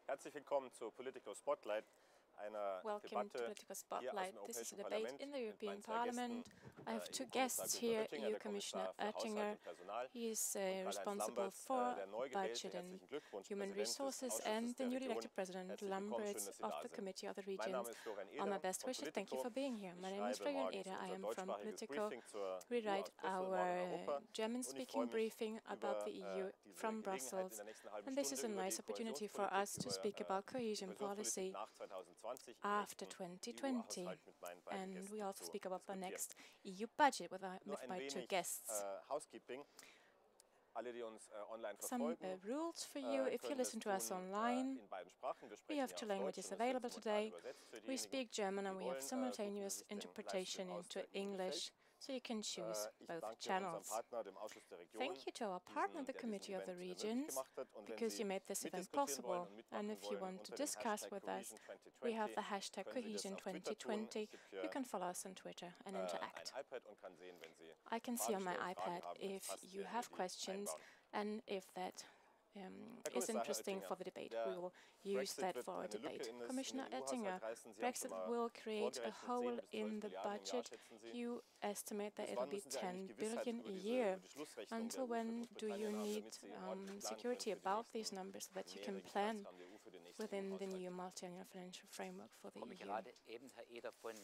Herzlich willkommen zu Political Spotlight, einer Welcome to Debatte Political hier Spotlight. aus dem This is a Europäischen debate Parlament in the mit European meinen zwei Gästen, Parliament. I have two EU-Kommissar guests Günther here, Oettinger, EU der Commissioner Kommissar für Haushalt Oettinger. und Personal, He is und Karl-Heinz responsible Lamberts, for der neu budget gewählte, and herzlichen Glückwunsch, human Präsident des resources, Ausschusses and the der newly Region. elected President Herzlich willkommen, schön, Lamberts dass Sie of da the sind. Committee of the Mein Regions. Name ist Florian All my Eder best von wishes. Thank you Politico. for being here. My Ich name is schreibe Florian morgens Eder. I unser am from deutschsprachiges Politico. Briefing zur We EU write aus Brüssel, Morgen our Europa. Und ich freue German-speaking mich briefing about über the EU diese from Gelegenheit in Brussels. der nächsten halben And this is Stunde a über die nice opportunity for Kohäsionspolitik, us to über speak about die cohesion Kohäsionspolitik policy nach 2020, after nächsten 2020. EU-Haushalt mit meinen beiden And Gästen we also zu speak about the diskutieren. next EU budget with Nur ein my two wenig guests. Housekeeping. Alle, die uns online Some verfolgen, rules for you if you können listen das to us tun online. in beiden Sprachen. Wir We sprechen have hier two auf Deutsch languages und es wird available simultan today. übersetzt für We diejenigen, speak German and die we have wollen. Suchen Sie simultaneous sich den interpretation Livestream aus, into der Ihnen English, gefällt. so you can choose Ich both danke unserem channels. Partner, dem Ausschuss der Region, Thank you to our partner, the der Committee diesen of the Event möglich Regions, gemacht hat. Und wenn because Sie you made this event mitdiskutieren wollen possible. und mitmachen And if you wollen, want to unter dem discuss Hashtag with us, Cohesion2020 we have the hashtag können Sie das Cohesion auf Twitter tun. 2020. Ich habe You can follow us on Twitter and ein interact. iPad und kann sehen, wenn Sie I can see on my Fragen stellen, iPad Fragen haben, wenn es if passt, you werden wir have die questions einbauen. and if that Herr is Kommissar, Herr interesting Oettinger, for the debate. der We will use Brexit that wird for our eine Lücke debate. in den Commissioner EU-Haushalt Oettinger, reißen. Sie haben Brexit schon mal will create a vorgerechnet, hole 10 bis 12 in the Milliarden im Jahr, budget. schätzen Sie. You estimate that Bis it'll wann be müssen Sie eigentlich 10 Gewissheit billion über a diese year. Beschlussrechnung der Until EU für when do you Großbritannien haben, need damit Sie ordentlich planen security können für die about these nächsten numbers so that you can mehrjährigen plan Finanzrahmen der EU für den nächsten within the EU-Haushalt? new multi-annual financial framework for the komme EU? gerade eben, Herr Eder, von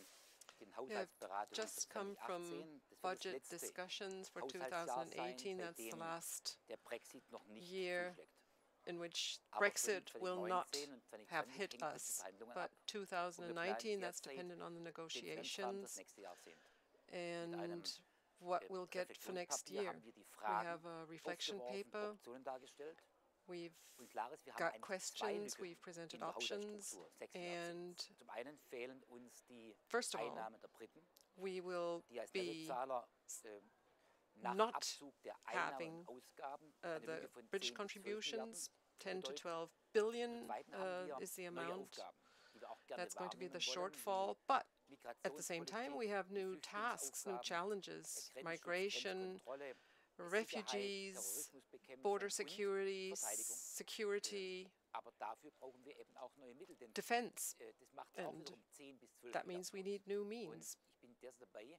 den We have Haushaltsberatungen just come from 2018. Das wird das budget letzte discussions for Haushaltsjahr 2018. sein, That's the bei dem last der Brexit noch nicht year zuschlägt. in which Aber Brexit 2019 will not und 2020 have hit hängt von us. den Verhandlungen But ab. Und wir planen 2019, that's derzeit dependent on the den Finanzrahmen negotiations fürs nächste Jahrzehnt. Mit einem and what we'll get for next Reflexionspapier year. haben wir die We Fragen have a reflection aufgeworfen, paper. Optionen dargestellt. We've Und klar ist, wir haben got eigentlich zwei questions, Lücken we've presented in der options, Haushaltsstruktur, 6 Jahre. and Zum einen fehlen uns die first of all, Einnahmen der Briten, we will die als be Nettozahler nach not Abzug der Einnahmen having und Ausgaben eine the Lücke von 10 British bis 12 contributions. 10 to bedeutet. 12 billion Zum Zweiten haben wir is the neue amount Aufgaben, die wir auch gerne that's going to be the wahrnehmen wollen, shortfall. wie But at the same time, we have new Migrationspolitik, tasks, new Flüchtlingsaufgaben, challenges, Grenzschutz, migration, Grenzkontrolle, Sicherheit, refugees, Terrorismusbekämpfung border und security, Verteidigung. security, Aber dafür brauchen wir eben auch neue Mittel, denn defense. das macht auch And wiederum 10 bis 12 that means we need new means, Und ich bin derzeit dabei,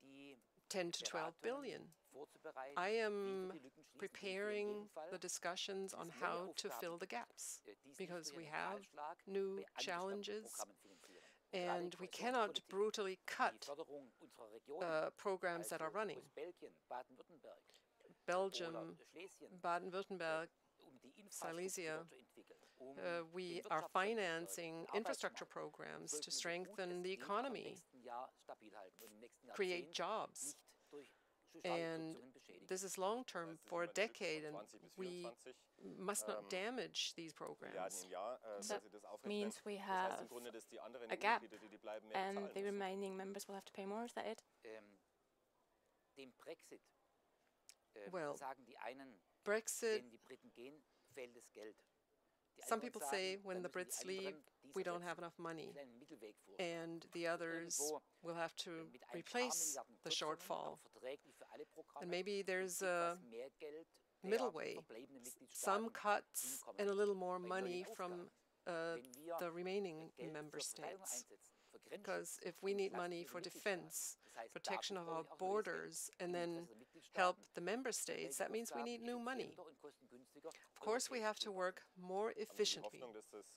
die 10 to 12 Beratungen billion. vorzubereiten, I wie wir am die Lücken schließen können. Für in preparing jedem Fall the discussions on diese neue how to fill Aufgaben, the gaps dies nicht because durch we einen have Kahlschlag new bei angestammten challenges Programmen finanzieren. and Gerade we cannot Kohäsionspolitik, brutally die cut Förderung unserer Regionen, programs that are also running. Großbelgien, Baden-Württemberg Belgium, oder Schlesien, Baden-Württemberg, die Silesia, Infrastruktur zu entwickeln, we den are Wirtschaftsstandort financing fördern, infrastructure Arbeitsmarkt. programs Sollten to wir so gut strengthen es the geht auch im economy, nächsten Jahr stabil halten und im nächsten create Jahrzehnt jobs. nicht durch And Schadensnutzungen beschädigen. this is long term for a decade, and 20 bis we 24 must not damage these Milliarden programs. im Jahr, wenn That Sie das aufrechnen. means we Das heißt im have Grunde, dass die anderen a gap, EU-Mitglieder, die bleiben, mehr and bezahlen the müssen. remaining members will have to pay more. Is that it? Dem Brexit Well, sagen die einen, Brexit, wenn die Briten gehen, fehlt das Geld. Die some anderen people say sagen, when dann the müssen die Brits leave, anderen dies we don't ersetzen. have enough money, Ich will einen Mittelweg vorschlagen. and the others Irgendwo, will have to mit ein paar replace Milliarden the Kürzungen, shortfall. aber verträglich für alle Programme, And maybe there's und a etwas mehr Geld der middle way, verbleibenden some Mitgliedstaaten cuts hinkommen. and a little more Bei money neuen from Aufgaben. Wenn wir the remaining Geld member für Verteidigung states. einsetzen, für Because Grenzschutz, if we need entlasten money wir die for Mitgliedstaaten. defense, Das heißt, protection dafür of our brauche ich auch neues Geld borders, im and then Interesse der help Mitgliedstaaten, the member welche states, that means we Aufgaben need new money. effizienter und kostengünstiger Of course, we have to work more Haben Sie die efficiently. Hoffnung, dass das,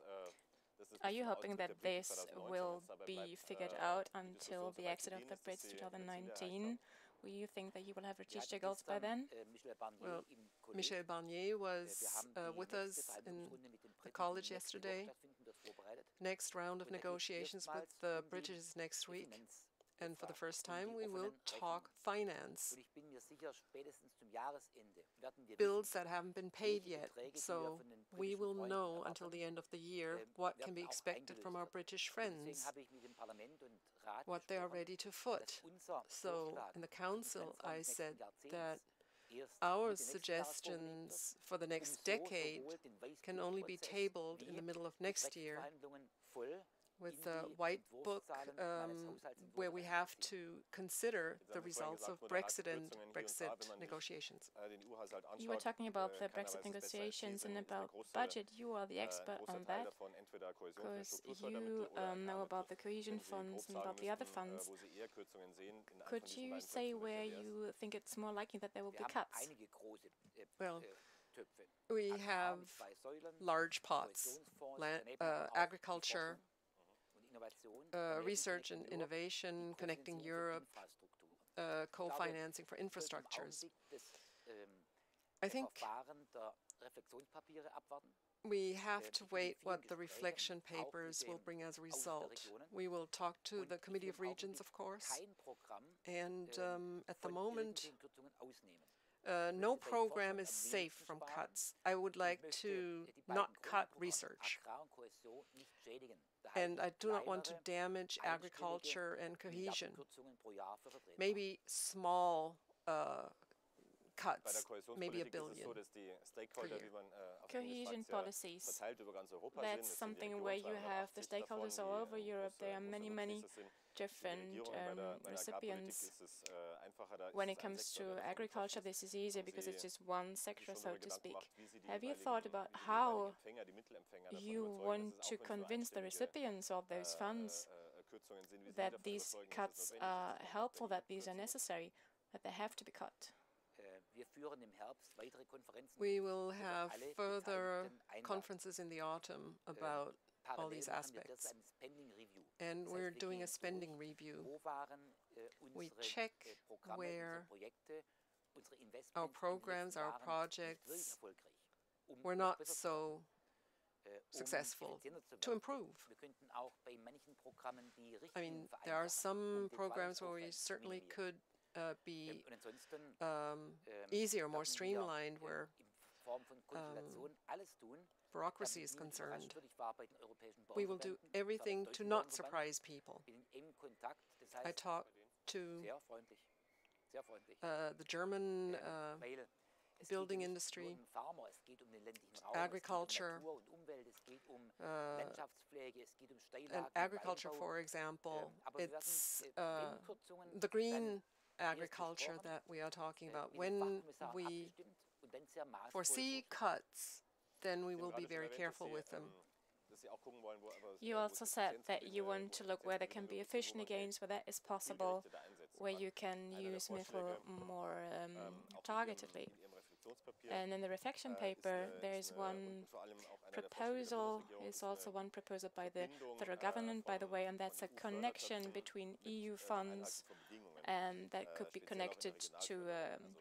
dass es Are bis you zum hoping Austritt that der Briten this 2019, will wenn es dabei be bleibt, figured out die until Diskussion the so weit exit of gediehen the ist, dass Brits Sie Ihre Ziele erreicht 2019? haben? Will you think that you will have Wir reached your hatten goals by gestern then? Michel Barnier Well, im Kolleg. Michel Barnier Wir was haben die with nächste us in Verhandlungsrunde mit den the Briten, die college nächste Woche yesterday. stattfinden wird, vorbereitet. Next round of Und da geht's negotiations with erstmals the um die British next week. Finanz- And for the Fragen, first um die time, we will offenen talk Rechnungen. finance, Und ich bin mir sicher, spätestens zum Jahresende werden wir bills wissen, that haven't been paid welche yet. Beträge, die wir So von den we britischen will Freunden know erwarten, until the end of the year what can werden be auch expected from our eingelöst werden. British Und deswegen friends, habe ich mit dem Parlament und Rat what they are gesprochen, ready to dass foot. unser So Vorschlag in the für den council, Finanzrahmen I des nächsten said Jahrzehnts that erst our Mitte nächsten Jahres vorgelegt wird, suggestions for the next so decade sowohl den can only be Weißbuchprozess tabled in wie the middle of die next year Brexit-Verhandlungen voll with in the die White Book, Entwurfszahlen meines where we Haushaltsentwurfs have einfließen. to consider the haben vorhin results of gesagt, moderate Brexit and Kürzungen hier und da, Brexit wenn man sich, negotiations. Den EU-Haushalt You were anschaut, talking about the keiner Brexit weiß es besser als Sie, negotiations and sind der about große, budget. You are the expert großer on Teil that davon entweder Kohäsions- oder because you Strukturfördermittel oder ein know Teil about the wirklich, cohesion wenn Sie grob funds and sagen about the other müssten, funds. wo Sie eher Kürzungen sehen, in einem von Could diesen you beiden say Töpfen, where welcher wär's? you think it's more likely that there will Wir be haben cuts? einige große Well, Töpfe. We Agrar have mit 2 Säulen, large pots, Kohäsionsfonds, land, daneben auch die agriculture, Forschung und Innovation, daneben research and Connecting Europe, die innovation, Connecting Kofinanzierung für Europe, Infrastruktur. co-financing for Wir sollten im infrastructures. Augenblick I das think Verfahren der Reflexionspapiere abwarten. we have to Ich bin in wait vielen what the Gesprächen reflection auch mit papers will dem bring as a Ausschuss der result. Regionen. We will talk to Und the ich Committee will of im Regions, of Augenblick course, kein Programm and at the von moment, irgendwelchen Kürzungen ausnehmen. no möchte bei program Forschung is am safe wenigsten from sparen. cuts. I would Ich like möchte to die beiden not cut Grundprogramme research, Agrar und Kohäsion nicht schädigen. and I do not want to Kleinere, damage einstellige agriculture and cohesion. Milliardenkürzungen pro Jahr für Vertretungen. Maybe small Bei der cuts, maybe a Kohäsionspolitik ist es so, billion. dass die Stakeholder, year. wie man auf Englisch Cohesion sagt, ja policies. verteilt über ganz Europa That's sind. Es sind die something where you have the 280 stakeholders davon, all over die Europe. There are große many, Nutznießer many sind. Für die different Regierungen bei der Agrarpolitik recipients. ist es einfacher, da When ist it es ein comes Sektor, to der davon agriculture, betroffen ist. this is easier Haben because Sie it's just one sich sector, schon so darüber to Gedanken speak. gemacht, wie Sie die Have you jeweiligen, thought about wie Sie die how jeweiligen Empfänger, die Mittelempfänger davon you überzeugen, want dass es to auch wenn es nur convince the einstimmige recipients of those funds Kürzungen sind, wie Sie die that davon these überzeugen, dass es cuts notwendig ist, are dass es noch helpful, that abhängige these are Kürzungen necessary, that they have to be cut? Wir führen im Herbst weitere Konferenzen We will durch, wo have alle further Beteiligten einladen. conferences in the autumn about all Parallel these machen wir aspects. derzeit ein Spending Review. And Das we're heißt, wir doing a gehen spending durch, review. wo waren We unsere check Programme, where unsere Projekte, unsere Investments our in den programs, letzten our Jahren nicht wirklich projects erfolgreich. were noch not besser zu so werden, successful effizienter zu to werden. improve. Wir könnten auch bei manchen Programmen die I Richtlinien mean, there are vereinfachen, some den programs where we Zahlungsaufwand zu certainly minimieren. could be Und ansonsten easier, more werden wir, streamlined, where in Form von Konsultation alles tun, bureaucracy damit is niemand concerned. überrascht wird. Ich war bei den europäischen We will do Bauernverbänden, ich war beim everything to Deutschen not Bauernverband, surprise people. bin in engem Kontakt, das I heißt, talked to sehr freundlich, sehr freundlich. the German Weil es building geht industry, nicht nur um Farmer, es geht um den ländlichen Raum, agriculture, es geht um Natur und Umwelt, es geht um Landschaftspflege, es geht um Steillagen, and um agriculture, Weinbau. for example. Aber wir It's werden, wenn Kürzungen, the green dann agriculture besprochen, that we are talking about. mit den When Fachkommissaren we abgestimmt und dann sehr maßvoll foresee vorschlagen. cuts, then we Sie haben will be gerade schon very erwähnt, careful dass with Sie, them. dass Sie auch gucken wollen, You wo also es said that you Effizienzgewinne- want wo to look where there can Effizienzgewinne be möglich sind, wo efficient man gains, where that is possible, zielgerichteter einsetzen where kann. you can Einer der use Smithel Vorschläge, more auch targetedly. in Ihrem Reflexionspapier, And in the reflection ist paper, eine- there ist is eine- one und vor allem auch einer der Vorschläge der proposal, Bundesregierung is ist also eine one proposal by the Verbindung, federal government, by the von- way, and von that's a EU-Fördertöpfen connection between mit, EU der funds Einhaltung von Bedingungen, and that could be speziell auch in der connected to Regionalförderung.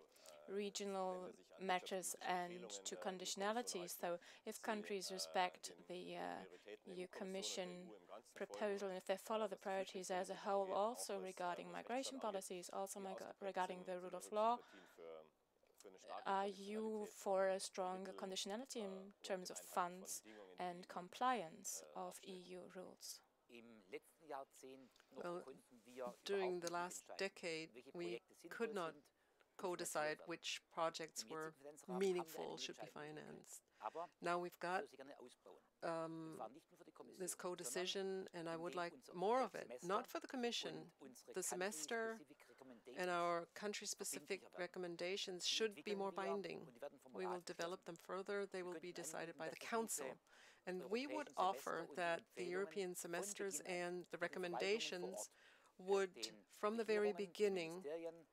regional wenn Sie sich an matters wirtschaftspolitische and Empfehlungen to der EU-Kommission conditionalities. So if Sie, countries respect den the Prioritäten der EU EU-Kommission und der Commission EU im Ganzen proposal, folgen, and if they follow the was priorities as a Flüchtlingspolitik whole, angeht, auch also was, regarding was migration Rechtsstaat angeht, policies, also wie ausgeprägt regarding sind- the sind rule of unsere law, Sympathien für eine starke are you Konditionalität for a von stronger Mitteln, conditionality in und terms der of Einhaltung von funds Bedingungen, die and die EU compliance of aufstellt. EU rules? Im letzten Jahrzehnt noch Well, konnten wir during überhaupt the nicht last mitentscheiden, decade, welche we Projekte sinnvoll could not sind und finanziert co-decide werden. which projects Im were jetzigen Finanzrahmen haben wir meaningful, eine should be Mitentscheidungsmöglichkeit. financed. Aber Now we've ich got würde sie gerne ausbauen. Und zwar nicht nur für die Kommission, this sondern co-decision, and I would indem like unser more of it, Semester not for the Commission. und unsere The semester country-specific and recommendations our country-specific verbindlicher werden. recommendations Die should be more entwickeln wir binding. und die werden vom We will Rat develop beschlossen. them further. They Wir will be könnten decided anbieten, by the dass wir Council. diese And we would europäischen Semester offer und die that the Empfehlungen European von semesters Beginn an and the mit den Verwaltungen vor recommendations Ort, would, den from the very Regierungen, den beginning, Ministerien,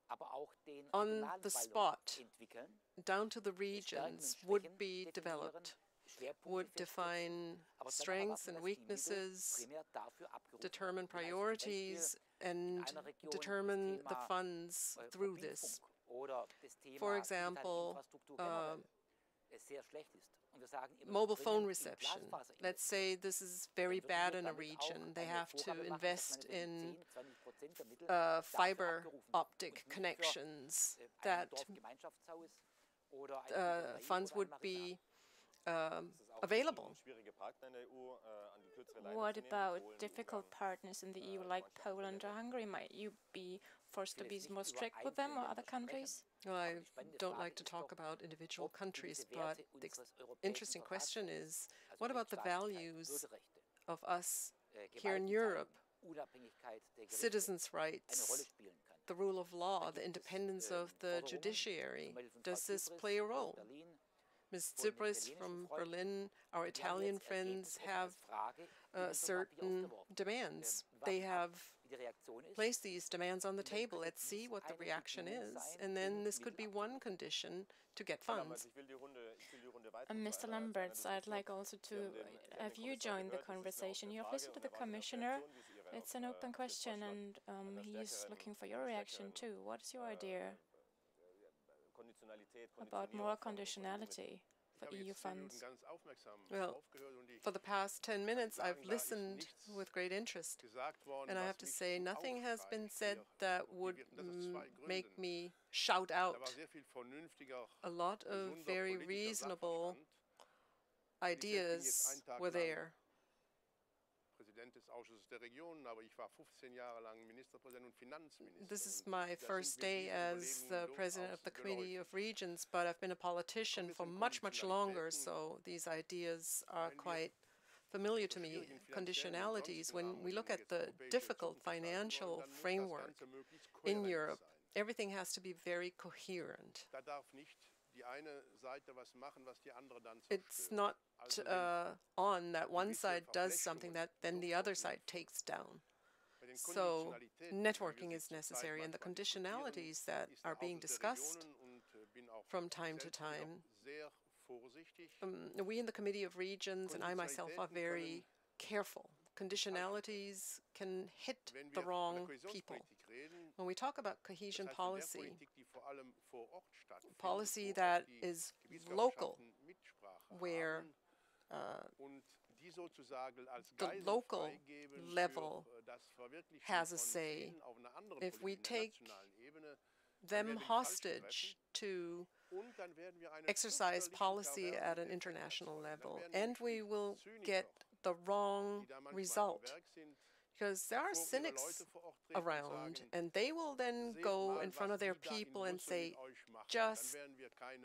aber auch den on regionalen the Verwaltungen spot, entwickeln, down to the stärken und regions, would Schwächen be definieren, developed, Schwerpunkte would festsetzen, define aber dann strengths and erwarten, dass die Mittel weaknesses, primär dafür abgerufen determine werden. Wie als priorities, and einer Region determine das the Thema, funds through this. Mobilfunk oder das Thema For digitale example, Infrastruktur generell, sehr schlecht ist. Und wir sagen immer, mobile wir phone bringen in reception. Glasfaser Let's say this is very bad in a region. They have to invest in fiber optic connections that funds would be available. What about difficult partners in the EU like Poland or Hungary? Might you be forced to be more strict with them or other countries? Well, I don't like to talk about individual countries, but the interesting question is, what about the values of us here in Europe, Unabhängigkeit der Gerichte citizens' eine Rolle rights, spielen kann. the rule of law, the independence of the judiciary. Does this play a role? Ms. Tsipras from Berlin, our Italian friends have certain demands. They have placed these demands on the table. Let's see what the reaction is, and then this could be one condition to get funds. Mr. Lamberts, I'd like also to have you join the conversation. You have listened to the Commissioner. It's an open question, and he's looking for your reaction too. What is your idea about more conditionality for EU funds? Well, for the past 10 minutes, I've listened with great interest, and I have to say nothing has been said that would make me shout out. A lot of very reasonable ideas were there. This is my first day as the president of the Committee of Regions, but I've been a politician for much, much longer, so these ideas are quite familiar to me. Conditionalities, when we look at the difficult financial framework in Europe, everything has to be very coherent. It's not on that one side does something that then the other side takes down. So networking is necessary, and the conditionalities that are being discussed from time to time. We in the Committee of Regions and I myself are very careful. Conditionalities can hit the wrong people. When we talk about cohesion policy, policy that is local, where the local level has a say, if we take them hostage to exercise policy at an international level, and we will get the wrong result. Because there are cynics around, and they will then go in front of their people and say, just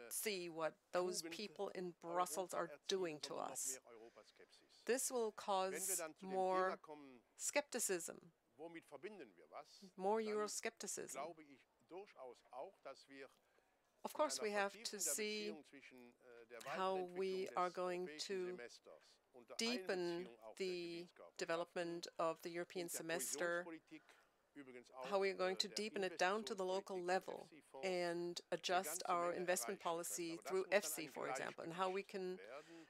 see what those people in Brussels are doing to us. This will cause more skepticism, more Euroscepticism. Of course, we have to see how we are going to deepen the development of the European semester, how we are going to deepen it down to the local level and adjust our investment policy through EFSI, for example, and how we can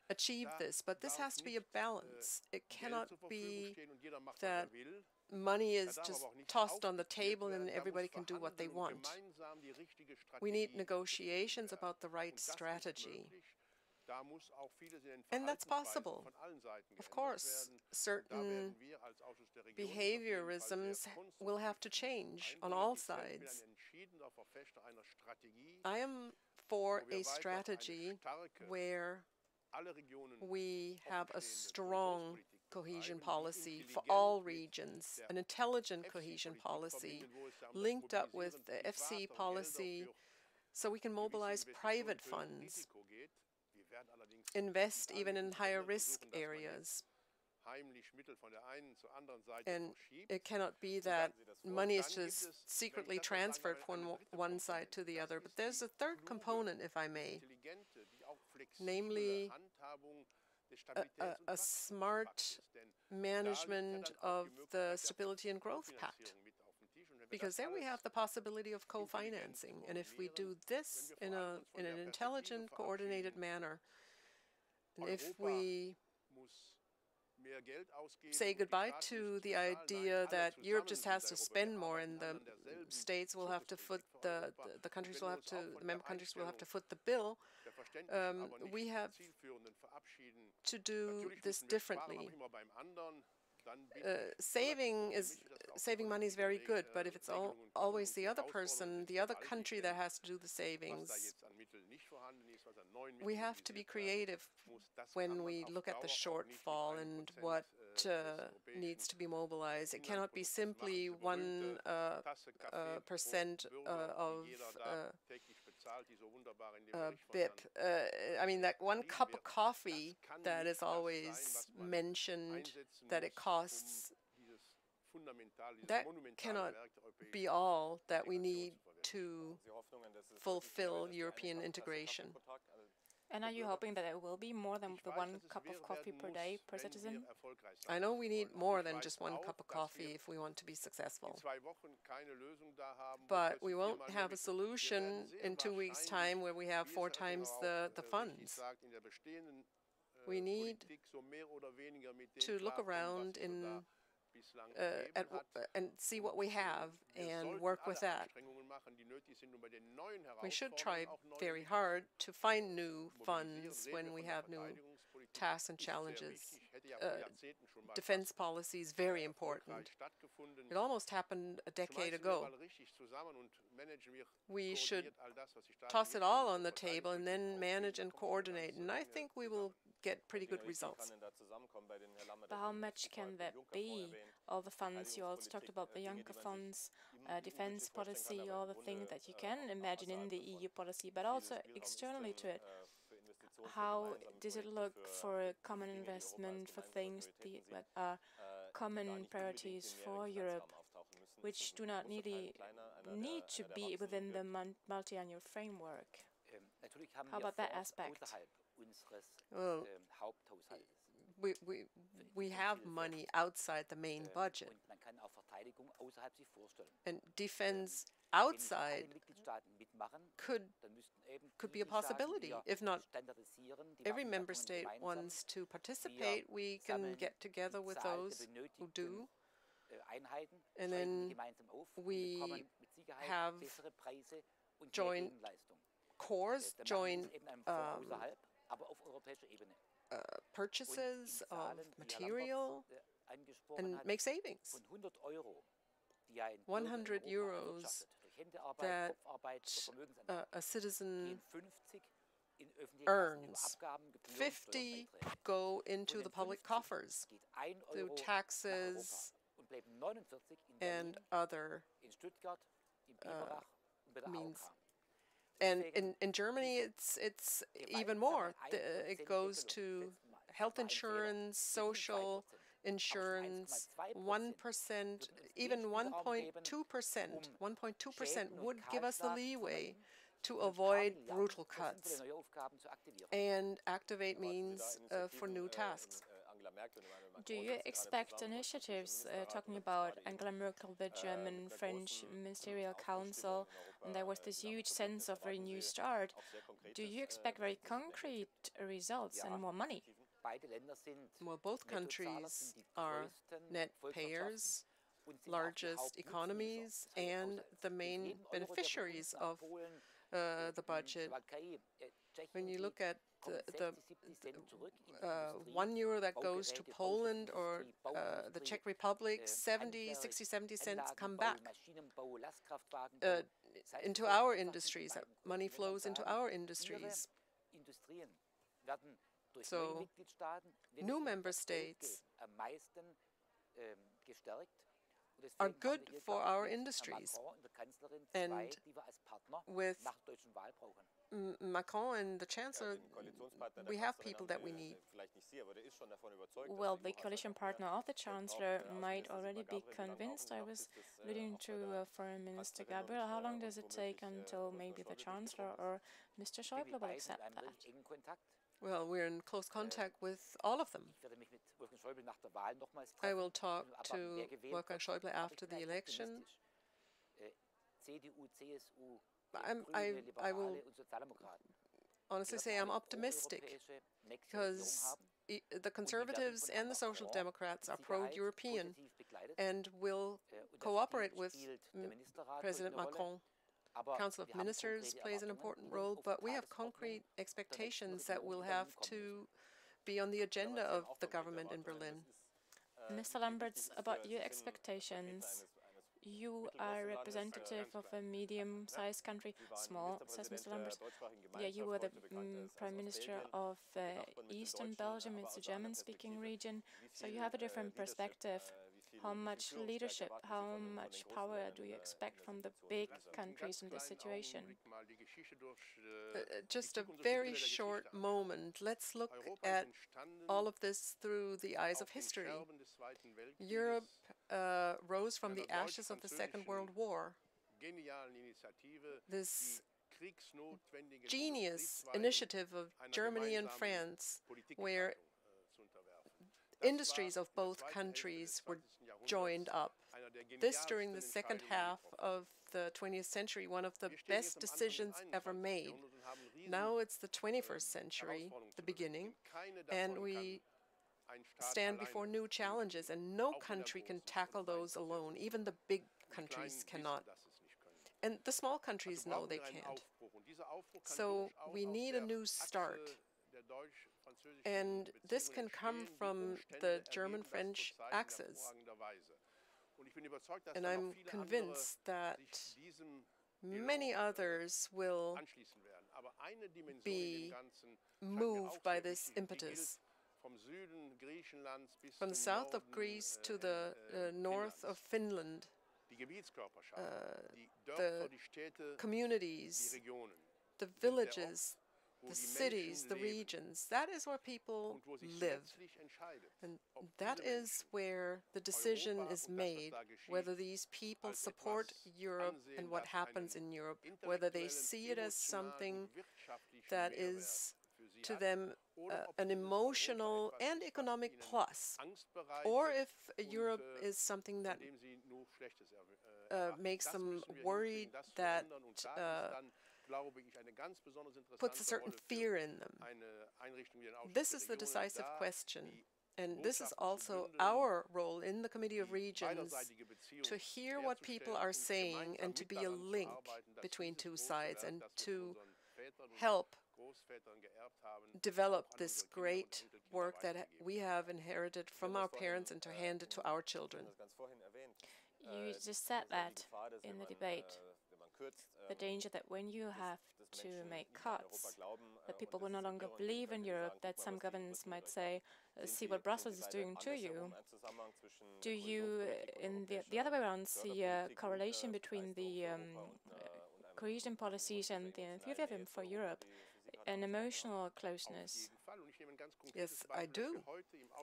achieve this. But this has to be a balance. It cannot be that money is just tossed on the table and everybody can do what they want. We need negotiations about the right strategy. And that's possible. Of course, certain behaviorisms will have to change on all sides. I am for a strategy where we have a strong cohesion policy for all regions, an intelligent cohesion policy linked up with the FC policy so we can mobilize private funds, invest even in higher risk areas. And it cannot be that money is just secretly transferred from one side to the other. But there's a third component, if I may, namely a smart management of the Stability and Growth Pact. Because there we have the possibility of co-financing. And if we do this in an intelligent, coordinated manner, and if we say goodbye to the idea that Europe just has to spend more and the states will have to foot the countries will have to, the member countries will have to foot the bill, we have to do this differently. Saving money is very good, but if it's always the other person, the other country that has to do the savings, we have to be creative when we look at the shortfall and what needs to be mobilized. It cannot be simply 1% of BIP. I mean, that one cup of coffee that is always mentioned that it costs, that cannot be all that we need to fulfill European integration. And are you hoping that it will be more than the one cup of coffee per day per citizen? I know we need more than just one cup of coffee if we want to be successful. But we won't have a solution in 2 weeks' time where we have 4 times the funds. We need to look around and see what we have and work with that. We should try very hard to find new funds when we have new tasks and challenges. Defense policy is very important. It almost happened a decade ago. We should toss it all on the table and then manage and coordinate, and I think we will get pretty good results. But how much can that be? All the funds you also talked about, the Juncker funds, defense policy, all the things that you can imagine in the EU policy, but also externally to it. How does it look for a common investment for things that are common priorities for Europe, which do not need to be within the multi-annual framework? How about that aspect? Well, we have money outside the main budget, and defense outside could be a possibility. If not every member state wants to participate, we can get together with those who do, and then we have joint cores, joint purchases of material, and make savings. 100 euros that a citizen earns, 50 go into the public coffers through taxes and other means. And in Germany, it's even more. It goes to health insurance, social insurance. 1%, even 1.2%, 1.2% would give us the leeway to avoid brutal cuts and activate means for new tasks. Do you expect initiatives, talking about Angela Merkel, the German-French Ministerial Council, and there was this huge sense of a new start, do you expect very concrete results and more money? Well, both countries are net payers, largest economies, and the main beneficiaries of the budget. When you look at the €1 that goes to Poland or the Czech Republic, 60, 70 cents come back into our industries. Money flows into our industries. So new member states are good for our industries. And with Macron and the Chancellor, we have people that we need. Well, the coalition partner of the Chancellor might already be convinced. I was alluding to Foreign Minister Gabriel. How long does it take until maybe the Chancellor or Mr. Schäuble will accept that? Well, we're in close contact with all of them. I will talk to Wolfgang Schäuble after the election. I will honestly say I'm optimistic because the Conservatives and the Social Democrats are pro-European and will cooperate with President Macron. Council of Ministers plays an important role, but we have concrete expectations that will have to be on the agenda of the government in Berlin. Mr. Lamberts, about your expectations, you are representative of a medium-sized country, small, says Mr. Lamberts. Yeah, you were the Prime Minister of Eastern Belgium. It's a German-speaking region, so you have a different perspective. How much leadership, how much power do you expect from the big countries in this situation? Just a very short moment. Let's look at all of this through the eyes of history. Europe rose from the ashes of the Second World War. This genius initiative of Germany and France, where industries of both countries were joined up. This, during the second half of the 20th century, one of the best decisions ever made. Now it's the 21st century, the beginning, and we stand before new challenges, and no country can tackle those alone. Even the big countries cannot. And the small countries know they can't. So we need a new start. And this can come from the German-French axis. And I'm convinced that many others will be moved by this impetus. From the south of Greece to the north of Finland, the communities, the villages, the cities, the regions, that is where people live. And that is where the decision is made, whether these people support Europe and what happens in Europe, whether they see it as something that is to them an emotional and economic plus, or if Europe is something that makes them worried, that puts a certain fear in them. This is the decisive question. And this is also our role in the Committee of Regions, to hear what people are saying and to be a link between two sides and to help develop this great work that we have inherited from our parents and to hand it to our children. You just said that in the debate, the danger that when you have to make cuts, that people will no longer believe in Europe, that some governments might say, see what Brussels is doing to you. Do you, in the other way around, see a correlation between the cohesion policies and the enthusiasm for Europe, an emotional closeness? Yes, I do.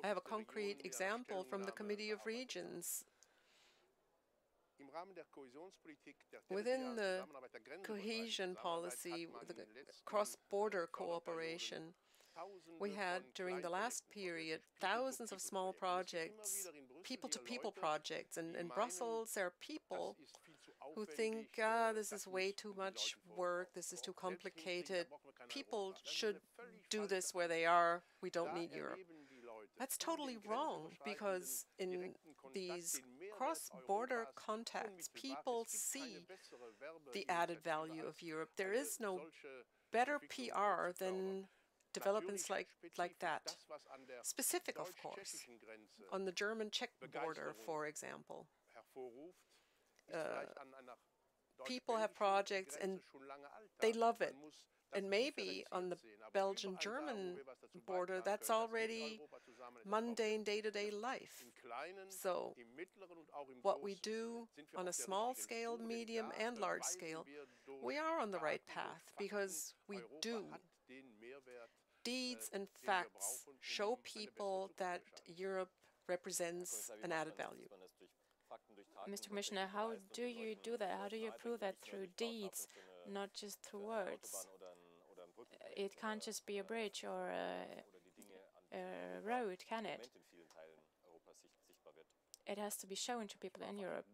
I have a concrete example from the Committee of Regions. Within the cohesion policy, the cross-border cooperation, we had during the last period thousands of small projects, people-to-people projects, and in Brussels there are people who think, this is way too much work, this is too complicated, people should do this where they are, we don't need Europe. That's totally wrong, because in these cross-border contacts, people see the added value of Europe. There is no better PR than developments like that. Specific, of course, on the German-Czech border, for example. People have projects and they love it. And maybe on the Belgian-German border, that's already mundane day-to-day life. So what we do on a small scale, medium, and large scale, we are on the right path, because we do. Deeds and facts show people that Europe represents an added value. Mr. Commissioner, how do you do that? How do you prove that through deeds, not just through words? It can't just be a bridge or a road, can it? It has to be shown to people in Europe.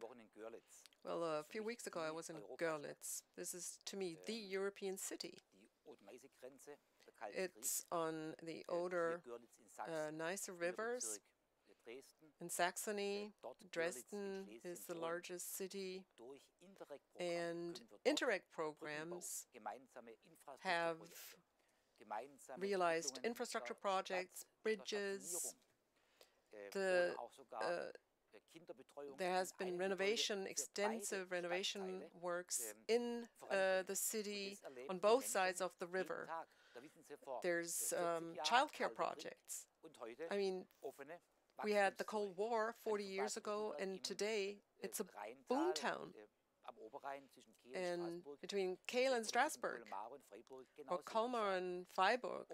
Well, a few weeks ago I was in Görlitz. This is, to me, the European city. It's on the Oder-Neisse rivers. In Saxony, Dresden is the largest city, and Interreg programs have realized infrastructure projects, bridges. There has been renovation, extensive renovation works in the city on both sides of the river. There's childcare projects. I mean, We had the Cold War 40 years ago, and today it's a boomtown. And between Kehl and Strasbourg, or Colmar and Freiburg,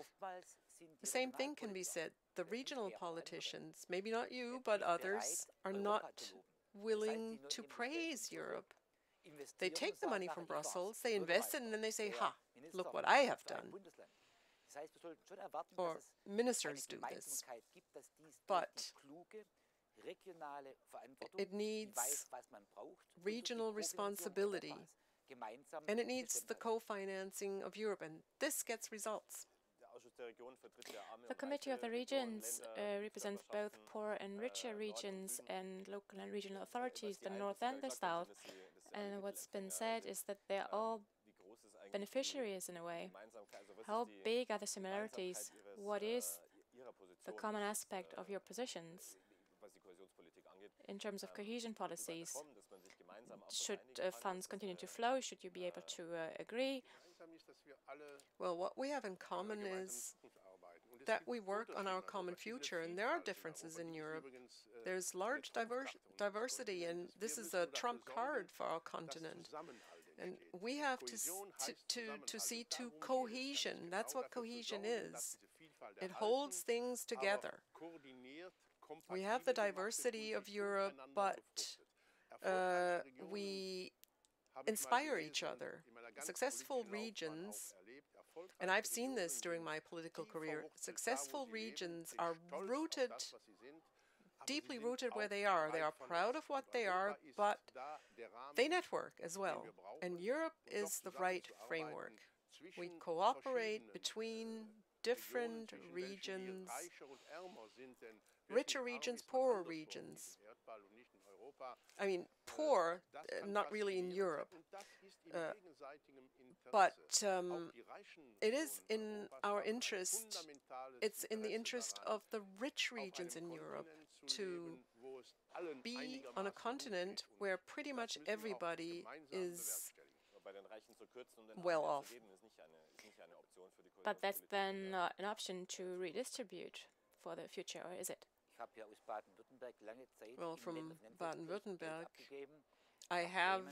the same thing can be said. The regional politicians, maybe not you, but others, are not willing to praise Europe. They take the money from Brussels, they invest it, and then they say, ha, look what I have done. Or ministers do this. But it needs regional responsibility, and it needs the co-financing of Europe, and this gets results. The Committee of the Regions represents both poor and richer regions and local and regional authorities, the North and the South. And what's been said is that they are all beneficiaries in a way. How big are the similarities? What is the common aspect of your positions in terms of cohesion policies? Should funds continue to flow? Should you be able to agree? Well, what we have in common is that we work on our common future, and there are differences in Europe. There's large diversity, and this is a trump card for our continent. And we have to see to cohesion. That's what cohesion is. It holds things together. We have the diversity of Europe, but we inspire each other. Successful regions, and I've seen this during my political career, successful regions are rooted, deeply rooted where they are. They are proud of what they are, but they network as well. And Europe is the right framework. We cooperate between different regions, richer regions, poorer regions. I mean, poor, not really in Europe, but it is in our interest, it's in the interest of the rich regions in Europe to be on a continent where pretty much everybody is well off. But that's then an option to redistribute for the future, or is it? Well, from Baden-Württemberg, I have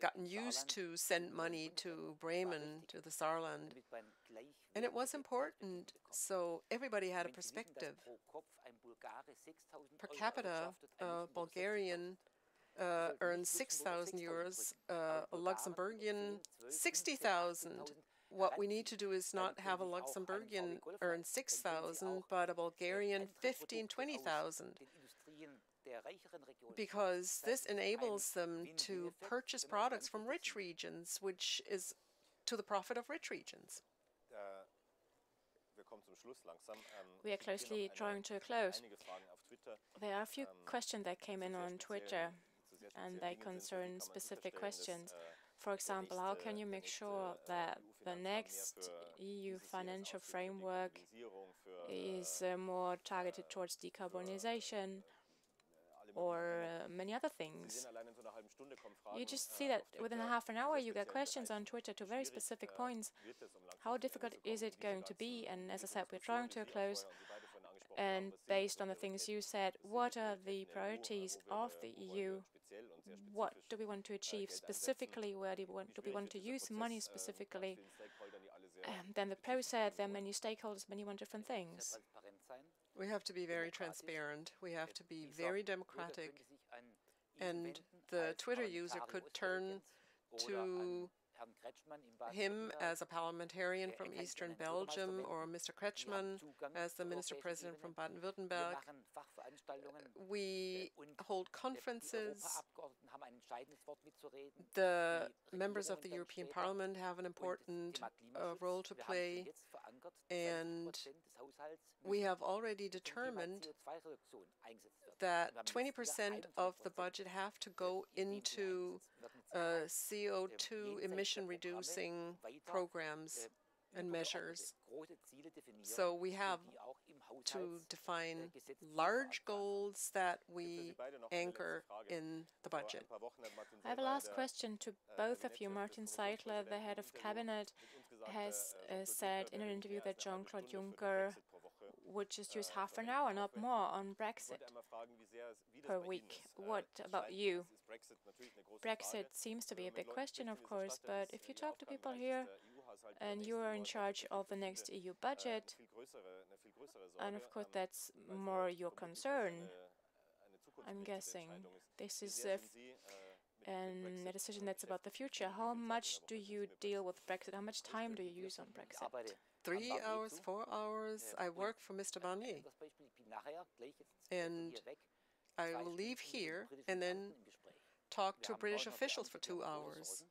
gotten used to send money to Bremen, to the Saarland, and it was important, so everybody had a perspective. Per capita, a Bulgarian earns 6,000 euros, a Luxembourgian 60,000. What we need to do is not have a Luxembourgian earn 6,000, but a Bulgarian 15,000, 20,000. Because this enables them to purchase products from rich regions, which is to the profit of rich regions. We are closely drawing to a close. There are a few questions that came in on Twitter, and they concern specific questions. For example, how can you make sure that the next EU financial framework is more targeted towards decarbonization or many other things? You just see that within a half an hour you get questions on Twitter to very specific points. How difficult is it going to be? And as I said, we're drawing to a close. And based on the things you said, what are the priorities of the EU? What do we want to achieve specifically? Where do we want to use money specifically? Then the Pro said there are many stakeholders, many want different things. We have to be very transparent. We have to be very democratic. And the Twitter user could turn to him as a parliamentarian from Eastern Belgium, or Mr. Kretschmann as the Minister-President from Baden-Württemberg. We hold conferences. The members of the European Parliament have an important role to play, and we have already determined that 20% of the budget have to go into CO2 emission reducing programs and measures. So we have to define large goals that we anchor in the budget. I have a last question to both of you. Martin Seidler, the head of cabinet, has said in an interview that Jean-Claude Juncker would just use half an hour, not more, on Brexit per week. What about you? Brexit seems to be a big question, of course, but if you talk to people here and you are in charge of the next EU budget, and of course that's more your concern, I'm guessing. This is a decision that's about the future. How much do you deal with Brexit? How much time do you use on Brexit? 3 hours, 4 hours. I work for Mr. Barnier. And I will leave here and then talk to British officials for 2 hours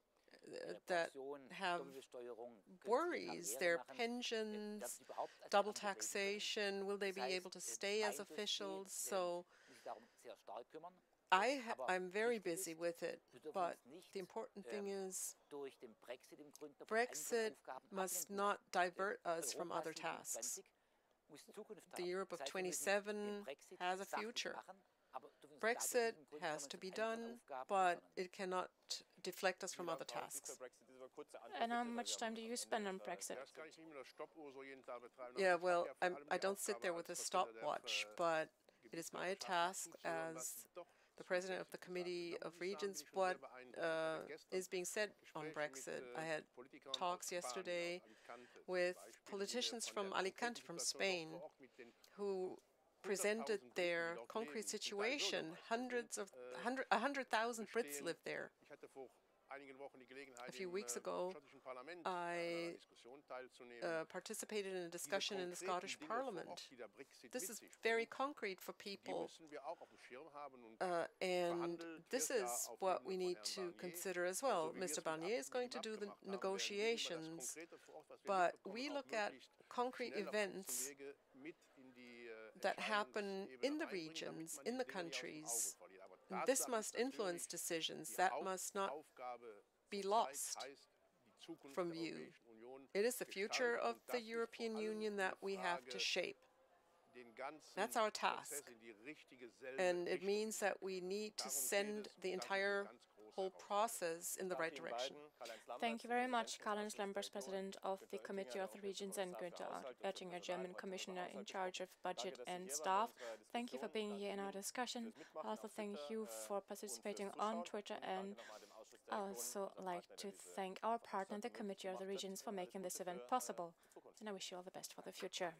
that have worries, their pensions, double taxation, will they be able to stay as officials? So I'm very busy with it, but the important thing is Brexit must not divert us from other tasks. The Europe of 27 has a future. Brexit has to be done, but it cannot deflect us from other tasks. And how much time do you spend on Brexit? Yeah, well, I don't sit there with a stopwatch, but it is my task as the President of the Committee of Regions what is being said on Brexit. I had talks yesterday with politicians from Alicante, from Spain, who presented their concrete situation. 100,000 Brits live there. A few weeks ago, I participated in a discussion in the Scottish Parliament. This is very concrete for people, and this is what we need to consider as well. Mr. Barnier is going to do the negotiations, but we look at concrete events that happen in the regions, in the countries. This must influence decisions. That must not be lost from view. It is the future of the European Union that we have to shape. That's our task. And it means that we need to send the entire whole process in the right direction. Thank you very much, Karl-Heinz Lamberts, President of the Committee of the Regions, and Günther Oettinger, German Commissioner in charge of Budget and Staff. Thank you for being here in our discussion. I also thank you for participating on Twitter, and I also like to thank our partner, the Committee of the Regions, for making this event possible. And I wish you all the best for the future.